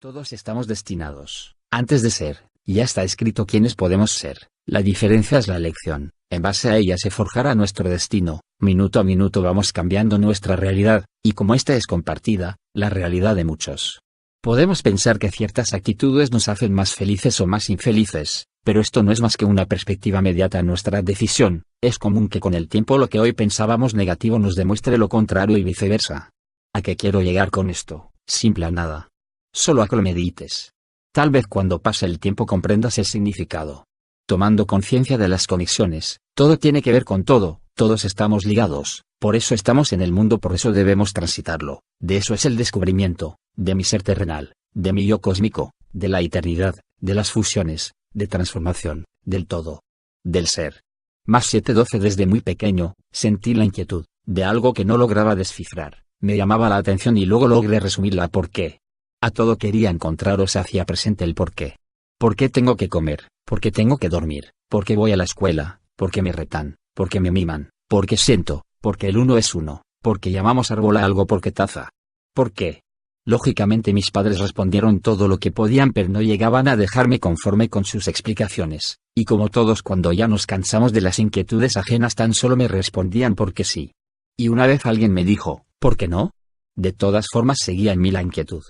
Todos estamos destinados, antes de ser, ya está escrito quiénes podemos ser, la diferencia es la elección, en base a ella se forjará nuestro destino, minuto a minuto vamos cambiando nuestra realidad, y como esta es compartida, la realidad de muchos. Podemos pensar que ciertas actitudes nos hacen más felices o más infelices, pero esto no es más que una perspectiva mediata a nuestra decisión, es común que con el tiempo lo que hoy pensábamos negativo nos demuestre lo contrario y viceversa. ¿A qué quiero llegar con esto? Simple a nada. Solo a que lo medites. Tal vez cuando pase el tiempo comprendas el significado. Tomando conciencia de las conexiones, todo tiene que ver con todo, todos estamos ligados, por eso estamos en el mundo, por eso debemos transitarlo, de eso es el descubrimiento, de mi ser terrenal, de mi yo cósmico, de la eternidad, de las fusiones, de transformación, del todo. Del ser. Más 7:12 Desde muy pequeño, sentí la inquietud, de algo que no lograba descifrar, me llamaba la atención y luego logré resumirla por qué. A todo quería encontrar o se hacía presente el por qué. ¿Por qué tengo que comer? ¿Por qué tengo que dormir? ¿Por qué voy a la escuela? ¿Por qué me retan? ¿Por qué me miman? ¿Por qué siento? ¿Porque el uno es uno? ¿Por qué llamamos árbol a algo? ¿Por qué taza? ¿Por qué? Lógicamente mis padres respondieron todo lo que podían, pero no llegaban a dejarme conforme con sus explicaciones, y como todos cuando ya nos cansamos de las inquietudes ajenas tan solo me respondían porque sí. Y una vez alguien me dijo, ¿por qué no? De todas formas seguía en mí la inquietud.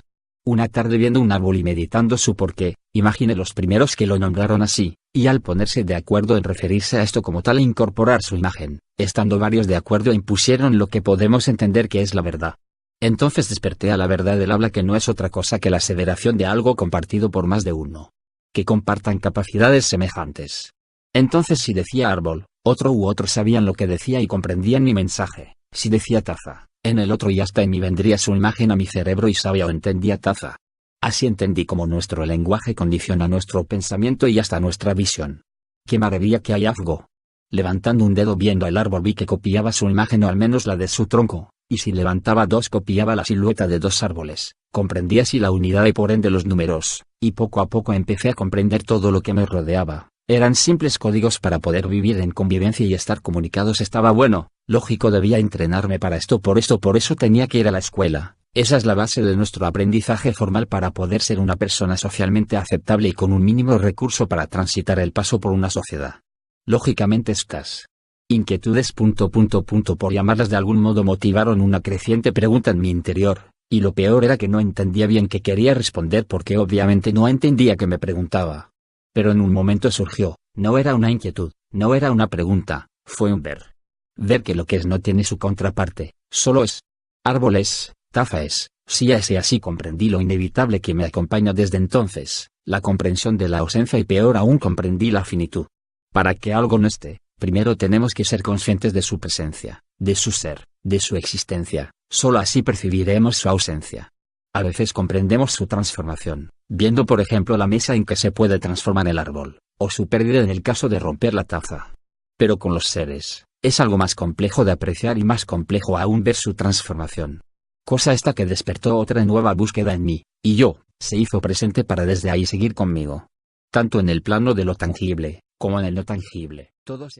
Una tarde viendo un árbol y meditando su porqué, imaginé los primeros que lo nombraron así, y al ponerse de acuerdo en referirse a esto como tal e incorporar su imagen, estando varios de acuerdo impusieron lo que podemos entender que es la verdad. Entonces desperté a la verdad del habla, que no es otra cosa que la aseveración de algo compartido por más de uno. Que compartan capacidades semejantes. Entonces si decía árbol, otro u otros sabían lo que decía y comprendían mi mensaje. Si decía taza, en el otro y hasta en mí vendría su imagen a mi cerebro y sabía o entendía taza. Así entendí cómo nuestro lenguaje condiciona nuestro pensamiento y hasta nuestra visión. ¡Qué maravilla que hay algo! Levantando un dedo viendo el árbol vi que copiaba su imagen o al menos la de su tronco, y si levantaba dos copiaba la silueta de dos árboles, comprendí así la unidad y por ende los números, y poco a poco empecé a comprender todo lo que me rodeaba. Eran simples códigos para poder vivir en convivencia y estar comunicados. Estaba bueno, lógico, debía entrenarme para esto, por eso tenía que ir a la escuela. Esa es la base de nuestro aprendizaje formal para poder ser una persona socialmente aceptable y con un mínimo recurso para transitar el paso por una sociedad. Lógicamente estas inquietudes por llamarlas de algún modo motivaron una creciente pregunta en mi interior, y lo peor era que no entendía bien qué quería responder porque obviamente no entendía qué me preguntaba. Pero en un momento surgió, no era una inquietud, no era una pregunta, fue un ver. Ver que lo que es no tiene su contraparte, solo es. Árbol es, taza es, sí es, y así comprendí lo inevitable que me acompaña desde entonces, la comprensión de la ausencia, y peor aún comprendí la finitud. Para que algo no esté, primero tenemos que ser conscientes de su presencia, de su ser, de su existencia, solo así percibiremos su ausencia. A veces comprendemos su transformación, viendo por ejemplo la mesa en que se puede transformar el árbol, o su pérdida en el caso de romper la taza. Pero con los seres, es algo más complejo de apreciar y más complejo aún ver su transformación. Cosa esta que despertó otra nueva búsqueda en mí, y yo, se hizo presente para desde ahí seguir conmigo. Tanto en el plano de lo tangible, como en el no tangible, todo se